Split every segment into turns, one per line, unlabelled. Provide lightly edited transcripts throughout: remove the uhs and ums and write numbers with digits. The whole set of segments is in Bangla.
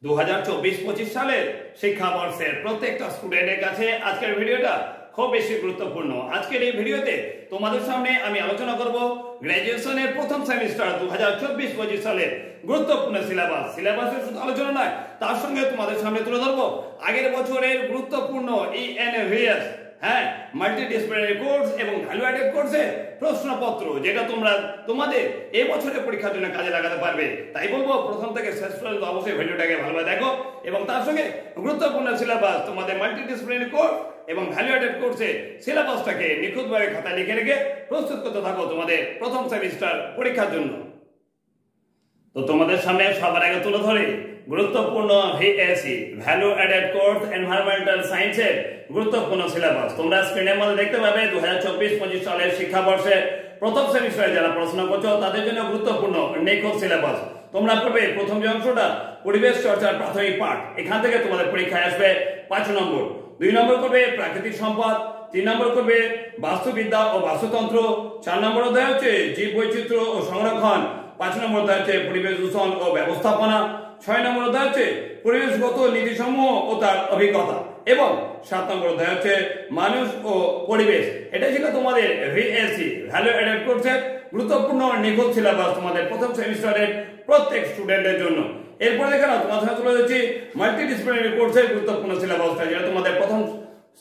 2024-25 সালের শিক্ষাবর্ষের প্রত্যেকটা স্টুডেন্টের কাছে আজকের ভিডিওটা খুব বেশি গুরুত্বপূর্ণ। আজকের এই ভিডিওতে তোমাদের সামনে আমি আলোচনা করব গ্র্যাজুয়েশনের প্রথম সেমিস্টার 2024-25 সালের গুরুত্বপূর্ণ সিলেবাসের শুধু আলোচনা নয়, তার সঙ্গে তোমাদের সামনে তুলে ধরবো আগের বছরের গুরুত্বপূর্ণ ENVS মাল্টিডিসিপ্লিনারি কোর্স এবং ভ্যালু অ্যাডেড কোর্সের প্রশ্নপত্র, যেটা তোমরা তোমাদের এই বছরের পরীক্ষার জন্য কাজে লাগাতে পারবে। তাই বলবো প্রথম থেকে শেষ পর্যন্ত অবশ্যই ভিডিওটাকে ভালোভাবে দেখো এবং তার সঙ্গে গুরুত্বপূর্ণ সিলেবাস তোমাদের মাল্টিডিসিপ্লিনারি কোর্স এবং ভ্যালু অ্যাডেড কোর্সে সিলেবাসটাকে নিখুঁতভাবে খাতায় লিখে রেখে প্রস্তুত করতে থাকো তোমাদের প্রথম সেমিস্টার পরীক্ষার জন্য। তো তোমাদের সামনে সবার আগে তুলে ধরে গুরুত্বপূর্ণ VAC value added course environmental সায়েন্সের গুরুত্বপূর্ণ সিলেবাস। তোমরা স্ক্রিনের মধ্যে দেখতে পাবে 2024-25 সালের শিক্ষাবর্ষে প্রথম সেমিস্টারে যারা পড়াশোনা করছো তাদের জন্য গুরুত্বপূর্ণ নিখুঁত সিলেবাস। তোমরা পড়বে প্রথম যে অংশটা পরিবেশ চর্চার প্রাথমিক পাঠ, এখান থেকে তোমাদের পরীক্ষায় আসবে 5 নম্বর। 2 নম্বর করবে প্রাকৃতিক সম্পদ, 3 নম্বর করবে বাস্তুবিদ্যা ও বাস্তুতন্ত্র, 4 নম্বর অধ্যায় হচ্ছে জীব বৈচিত্র্য ও সংরক্ষণ, 5 নম্বর অধ্যায় হচ্ছে পরিবেশ দূষণ ও ব্যবস্থাপনা, 6 নম্বর অধ্যায় হচ্ছে পরিবেশগত নীতিসমূহ ও তার অভিজ্ঞতা এবং 7 নম্বর অধ্যায় হচ্ছে মানুষ ও পরিবেশ। এটা ছিল তোমাদের VAC ভ্যালু অ্যাডেড কোর্সের গুরুত্বপূর্ণ নিখুঁত সিলেবাস তোমাদের প্রথম সেমিস্টারের প্রত্যেক স্টুডেন্টের জন্য। এরপরে দেখে নাও তোমাদের সাথে তুলে ধরছি মাল্টিডিসিপ্লিনারি কোর্সের গুরুত্বপূর্ণ সিলেবাসটা, যেটা তোমাদের প্রথম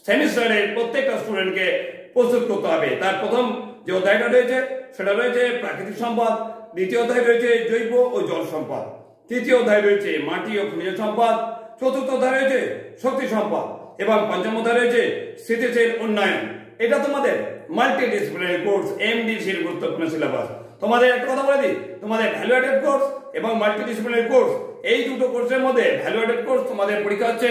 সেমিস্টারের প্রত্যেকটা স্টুডেন্টকে প্রস্তুত করতে হবে। তার প্রথম যে অধ্যায়টা রয়েছে সেটা রয়েছে প্রাকৃতিক সম্পদ, দ্বিতীয় অধ্যায় রয়েছে জৈব ও জল সম্পদ, তৃতীয় অধ্যায় রয়েছে মাটি ও খনিজ সম্পদ, চতুর্থ অধ্যায় রয়েছে শক্তি সম্পদ এবং পঞ্চম অধ্যায় রয়েছে স্থিতিশীল উন্নয়ন। এটা তোমাদের মাল্টিডিসিপ্লিনারি কোর্স MDCর গুরুত্বপূর্ণ সিলেবাস। তোমাদের একটা কথা বলে দিই, তোমাদের ভ্যালু অ্যাডেড কোর্স এবং মাল্টিডিসিপ্লিনারি কোর্স এই দুটো কোর্সের মধ্যে ভ্যালু অ্যাডেড কোর্স তোমাদের পরীক্ষা হচ্ছে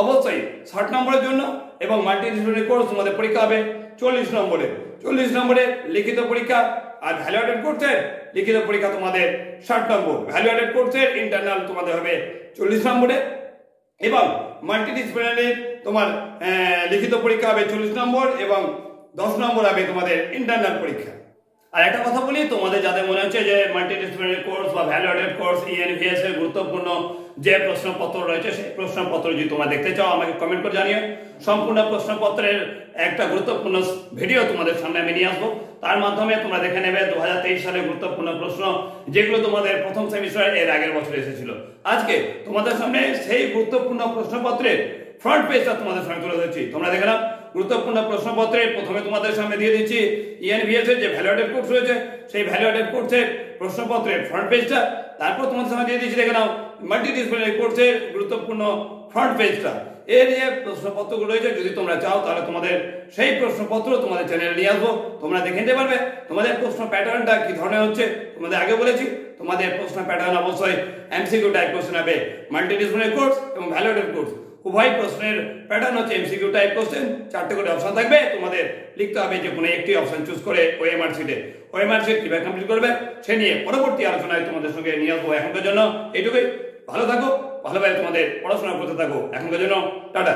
অবশ্যই 60 নম্বরের জন্য এবং মাল্টিডিসিপ্লিনারি কোর্স তোমাদের পরীক্ষা হবে 40 নম্বরে। 40 নম্বরে লিখিত পরীক্ষা আর ভ্যালু অ্যাডেড কোর্সের লিখিত পরীক্ষা তোমাদের 60 নম্বর। ভ্যালু অ্যাডেড কোর্সের ইন্টারনাল তোমাদের হবে 40 নম্বরে এবং মাল্টিডিসিপ্লিনারি তোমার লিখিত পরীক্ষা হবে 40 নম্বর এবং 10 নম্বর হবে তোমাদের ইন্টারনাল পরীক্ষা। আর একটা কথা বলি, তোমাদের যাদের মনে হচ্ছে যে মাল্টিডিসিপ্লিনারি কোর্স বা ভ্যালু অ্যাডেড কোর্স ENVS এর গুরুত্বপূর্ণ যে প্রশ্নপত্র রয়েছে সেই প্রশ্নপত্র যদি তোমরা দেখতে চাও আমাকে কমেন্ট করে জানিও। সম্পূর্ণ প্রশ্নপত্রের একটা গুরুত্বপূর্ণ ভিডিও তোমাদের সামনে আমি নিয়ে আসবো, তার মাধ্যমে তোমরা দেখে নেবে 2023 সালের গুরুত্বপূর্ণ প্রশ্ন যেগুলো তোমাদের প্রথম সেমিস্টারে এর আগের বছর এসেছিল। আজকে তোমাদের সামনে সেই গুরুত্বপূর্ণ প্রশ্নপত্রের ফ্রন্ট পেজটা তোমাদের সামনে তুলে ধরছি। তোমরা দেখে নাও গুরুত্বপূর্ণ প্রশ্নপত্রে প্রথমে তোমাদের সামনে দিয়ে দিচ্ছি ENVS এর যে ভ্যালু অ্যাডেড কোর্স রয়েছে সেই ভ্যালু অ্যাডেড কোর্সের প্রশ্নপত্রের ফ্রন্ট পেজটা, তারপর তোমাদের সামনে দিয়ে দিচ্ছি দেখে নাও মাল্টিডিসিপ্লিনারি কোর্সের গুরুত্বপূর্ণ ফ্রন্ট পেজটা। এর যে প্রশ্নপত্রগুলো রয়েছে যদি তোমরা চাও তাহলে তোমাদের সেই প্রশ্নপত্র তোমাদের চ্যানেলে নিয়ে আসবো, তোমরা দেখে নিতে পারবে তোমাদের প্রশ্ন প্যাটার্নটা কি ধরনের হচ্ছে। তোমাদের আগে বলেছি তোমাদের প্রশ্ন প্যাটার্ন অবশ্যই MCQ টাইপ কোশ্চেন হবে। মাল্টিডিসিপ্লিনারি কোর্স এবং ভ্যালু অ্যাডেড কোর্স উভয় প্রশ্নের প্যাটার্ন হচ্ছে MCQ টাইপ কোশ্চেন। 4টে করে অপশন থাকবে, তোমাদের লিখতে হবে যে কোনো একটি অপশন চুজ করে OMR শিটে। OMR শিট কিভাবে কমপ্লিট করবে সে নিয়ে পরবর্তী আলোচনায় তোমাদের সঙ্গে নিয়ে আসবো। এখনকার জন্য এইটুকুই, ভালো থাকো, ভালোভাবে তোমাদের পড়াশোনা করতে থাকো। এখনকার জন্য টাটা।